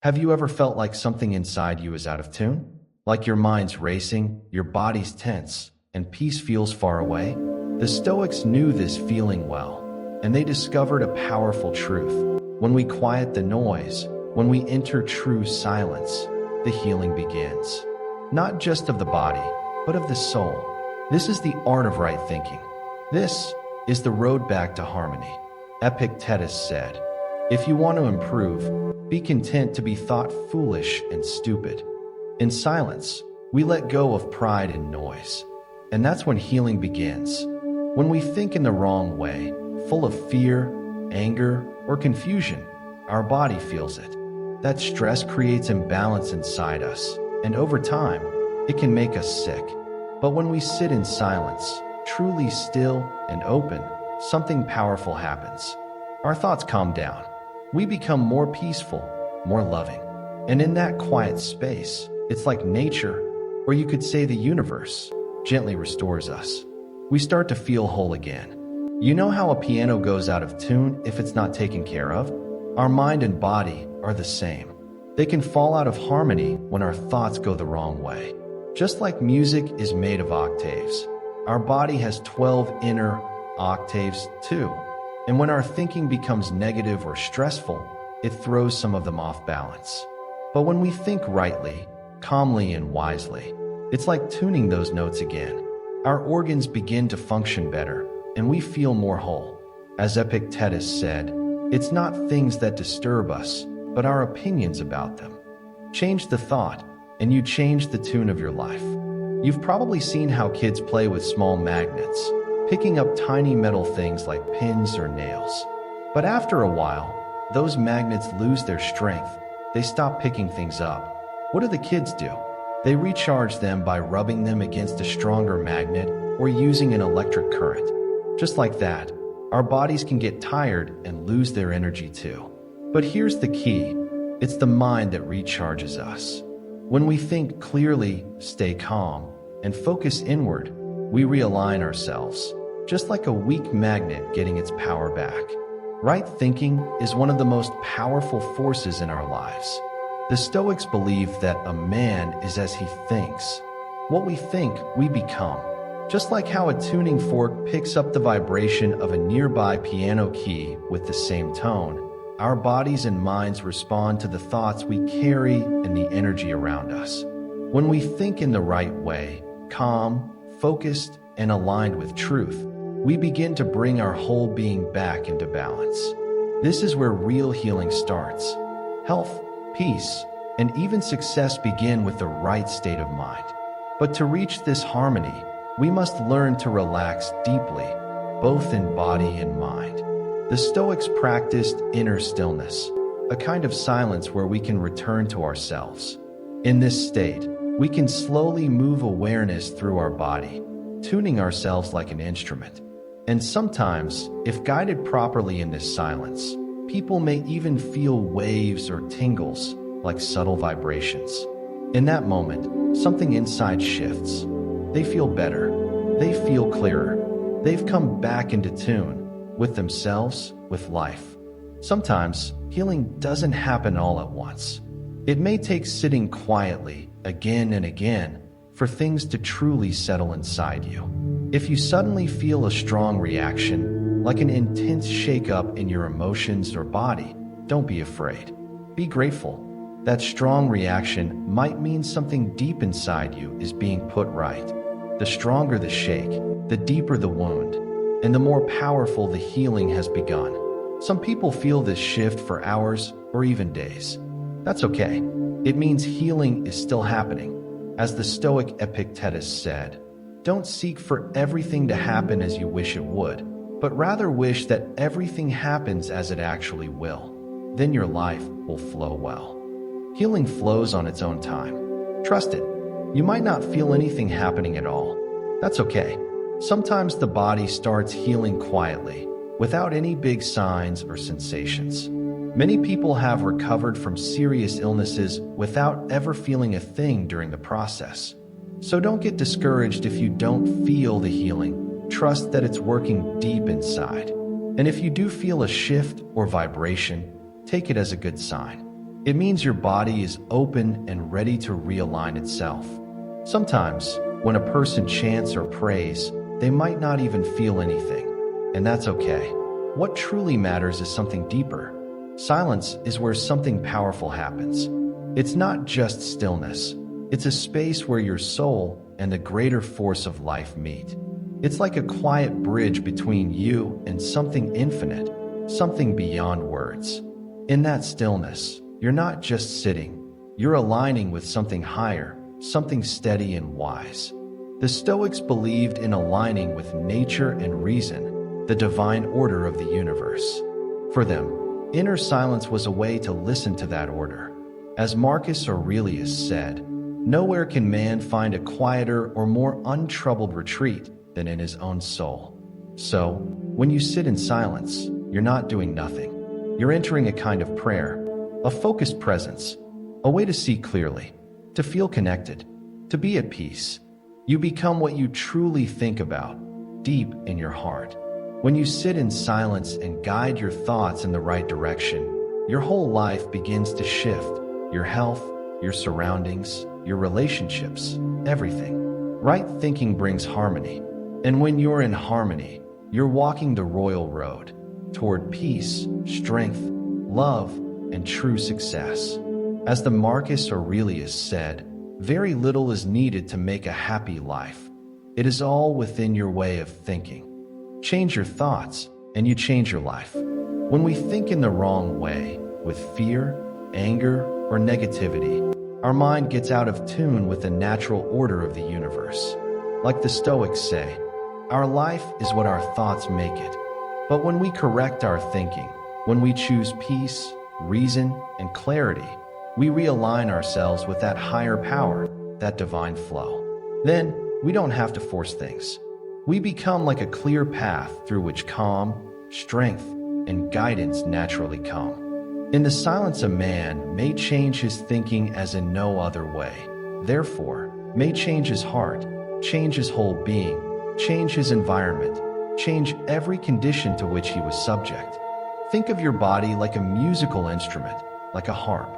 Have you ever felt like something inside you is out of tune? Like your mind's racing, your body's tense, and peace feels far away? The Stoics knew this feeling well, and they discovered a powerful truth. When we quiet the noise, when we enter true silence, the healing begins. Not just of the body, but of the soul. This is the art of right thinking. This is the road back to harmony. Epictetus said, "If you want to improve, be content to be thought foolish and stupid." In silence, we let go of pride and noise. And that's when healing begins. When we think in the wrong way, full of fear, anger, or confusion, our body feels it. That stress creates imbalance inside us, and over time, it can make us sick. But when we sit in silence, truly still and open, something powerful happens. Our thoughts calm down. We become more peaceful, more loving. And in that quiet space, it's like nature, or you could say the universe, gently restores us. We start to feel whole again. You know how a piano goes out of tune if it's not taken care of? Our mind and body are the same. They can fall out of harmony when our thoughts go the wrong way. Just like music is made of octaves, our body has 12 inner octaves too. And when our thinking becomes negative or stressful, it throws some of them off balance. But when we think rightly, calmly, and wisely, it's like tuning those notes again. Our organs begin to function better, and we feel more whole. As Epictetus said, it's not things that disturb us, but our opinions about them. Change the thought, and you change the tune of your life. You've probably seen how kids play with small magnets, picking up tiny metal things like pins or nails. But after a while, those magnets lose their strength. They stop picking things up. What do the kids do? They recharge them by rubbing them against a stronger magnet or using an electric current. Just like that, our bodies can get tired and lose their energy too. But here's the key. It's the mind that recharges us. When we think clearly, stay calm, and focus inward, we realign ourselves, just like a weak magnet getting its power back. Right thinking is one of the most powerful forces in our lives. The Stoics believe that a man is as he thinks. What we think, we become. Just like how a tuning fork picks up the vibration of a nearby piano key with the same tone, our bodies and minds respond to the thoughts we carry and the energy around us. When we think in the right way, calm, focused, and aligned with truth, we begin to bring our whole being back into balance. This is where real healing starts. Health, peace, and even success begin with the right state of mind. But to reach this harmony, we must learn to relax deeply, both in body and mind. The Stoics practiced inner stillness, a kind of silence where we can return to ourselves. In this state, we can slowly move awareness through our body, tuning ourselves like an instrument. And sometimes, if guided properly in this silence, people may even feel waves or tingles, like subtle vibrations. In that moment, something inside shifts. They feel better. They feel clearer. They've come back into tune with themselves, with life. Sometimes, healing doesn't happen all at once. It may take sitting quietly, again and again, for things to truly settle inside you. If you suddenly feel a strong reaction, like an intense shake-up in your emotions or body, don't be afraid. Be grateful. That strong reaction might mean something deep inside you is being put right. The stronger the shake, the deeper the wound, and the more powerful the healing has begun. Some people feel this shift for hours or even days. That's okay. It means healing is still happening. As the Stoic Epictetus said, don't seek for everything to happen as you wish it would, but rather wish that everything happens as it actually will. Then your life will flow well. Healing flows on its own time. Trust it. You might not feel anything happening at all. That's okay. Sometimes the body starts healing quietly, without any big signs or sensations. Many people have recovered from serious illnesses without ever feeling a thing during the process. So don't get discouraged if you don't feel the healing. Trust that it's working deep inside. And if you do feel a shift or vibration, take it as a good sign. It means your body is open and ready to realign itself. Sometimes, when a person chants or prays, they might not even feel anything, and that's okay. What truly matters is something deeper. Silence is where something powerful happens. It's not just stillness. It's a space where your soul and the greater force of life meet. It's like a quiet bridge between you and something infinite, something beyond words. In that stillness, you're not just sitting, you're aligning with something higher, something steady and wise. The Stoics believed in aligning with nature and reason, the divine order of the universe. For them, inner silence was a way to listen to that order. As Marcus Aurelius said, "Nowhere can man find a quieter or more untroubled retreat than in his own soul." So, when you sit in silence, you're not doing nothing. You're entering a kind of prayer, a focused presence, a way to see clearly, to feel connected, to be at peace. You become what you truly think about, deep in your heart. When you sit in silence and guide your thoughts in the right direction, your whole life begins to shift. Your health, your surroundings, your relationships, everything. Right thinking brings harmony. And when you're in harmony, you're walking the royal road toward peace, strength, love, and true success. As the Marcus Aurelius said, very little is needed to make a happy life. It is all within your way of thinking. Change your thoughts, and you change your life. When we think in the wrong way, with fear, anger, or negativity, our mind gets out of tune with the natural order of the universe. Like the Stoics say, our life is what our thoughts make it. But when we correct our thinking, when we choose peace, reason, and clarity, we realign ourselves with that higher power, that divine flow. Then, we don't have to force things. We become like a clear path through which calm, strength, and guidance naturally come. In the silence, a man may change his thinking as in no other way. Therefore, may change his heart, change his whole being, change his environment, change every condition to which he was subject. Think of your body like a musical instrument, like a harp.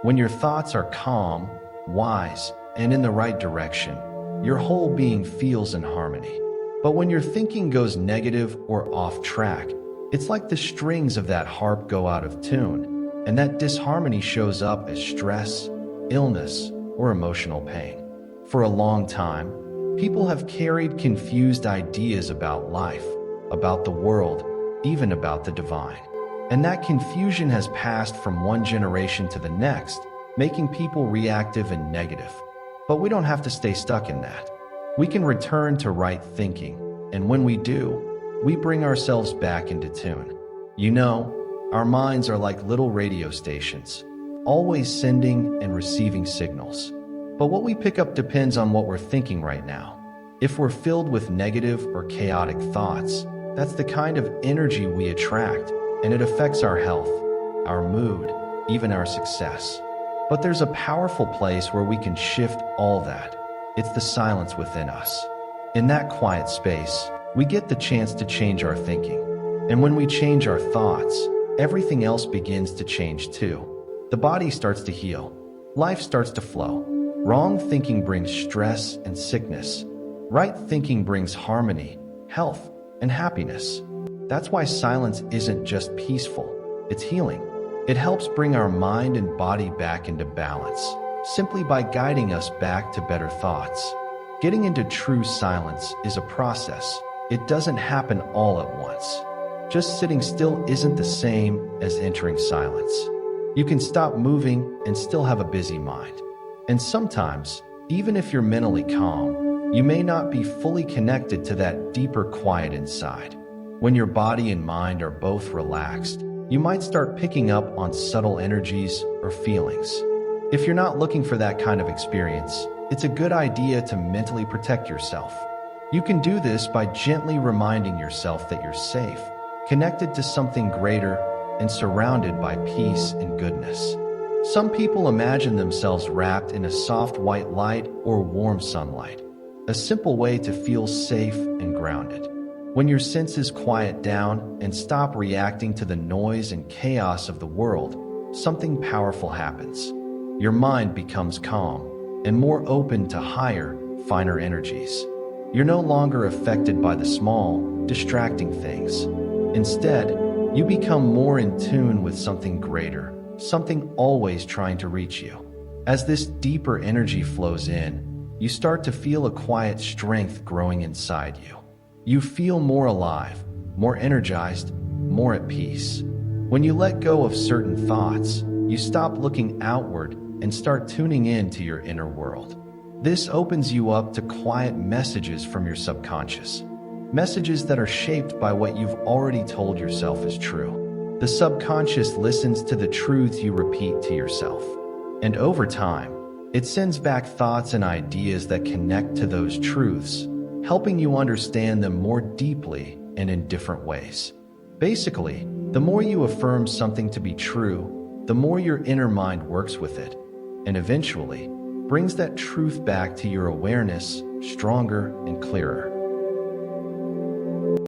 When your thoughts are calm, wise, and in the right direction, your whole being feels in harmony. But when your thinking goes negative or off track, it's like the strings of that harp go out of tune, and that disharmony shows up as stress, illness, or emotional pain. For a long time, people have carried confused ideas about life, about the world, even about the divine. And that confusion has passed from one generation to the next, making people reactive and negative. But we don't have to stay stuck in that. We can return to right thinking, and when we do, we bring ourselves back into tune. You know, our minds are like little radio stations, always sending and receiving signals. But what we pick up depends on what we're thinking right now. If we're filled with negative or chaotic thoughts, that's the kind of energy we attract, and it affects our health, our mood, even our success. But there's a powerful place where we can shift all that. It's the silence within us. In that quiet space, we get the chance to change our thinking. And when we change our thoughts, everything else begins to change too. The body starts to heal. Life starts to flow. Wrong thinking brings stress and sickness. Right thinking brings harmony, health, and happiness. That's why silence isn't just peaceful, it's healing. It helps bring our mind and body back into balance, simply by guiding us back to better thoughts. Getting into true silence is a process. It doesn't happen all at once. Just sitting still isn't the same as entering silence. You can stop moving and still have a busy mind. And sometimes, even if you're mentally calm, you may not be fully connected to that deeper quiet inside. When your body and mind are both relaxed, you might start picking up on subtle energies or feelings. If you're not looking for that kind of experience, it's a good idea to mentally protect yourself. You can do this by gently reminding yourself that you're safe, connected to something greater, and surrounded by peace and goodness. Some people imagine themselves wrapped in a soft white light or warm sunlight, a simple way to feel safe and grounded. When your senses quiet down and stop reacting to the noise and chaos of the world, something powerful happens. Your mind becomes calm and more open to higher, finer energies. You're no longer affected by the small, distracting things. Instead, you become more in tune with something greater, something always trying to reach you. As this deeper energy flows in, you start to feel a quiet strength growing inside you. You feel more alive, more energized, more at peace. When you let go of certain thoughts, you stop looking outward and start tuning in to your inner world. This opens you up to quiet messages from your subconscious, messages that are shaped by what you've already told yourself is true. The subconscious listens to the truths you repeat to yourself, and over time, it sends back thoughts and ideas that connect to those truths, helping you understand them more deeply and in different ways. Basically, the more you affirm something to be true, the more your inner mind works with it, and eventually brings that truth back to your awareness stronger and clearer.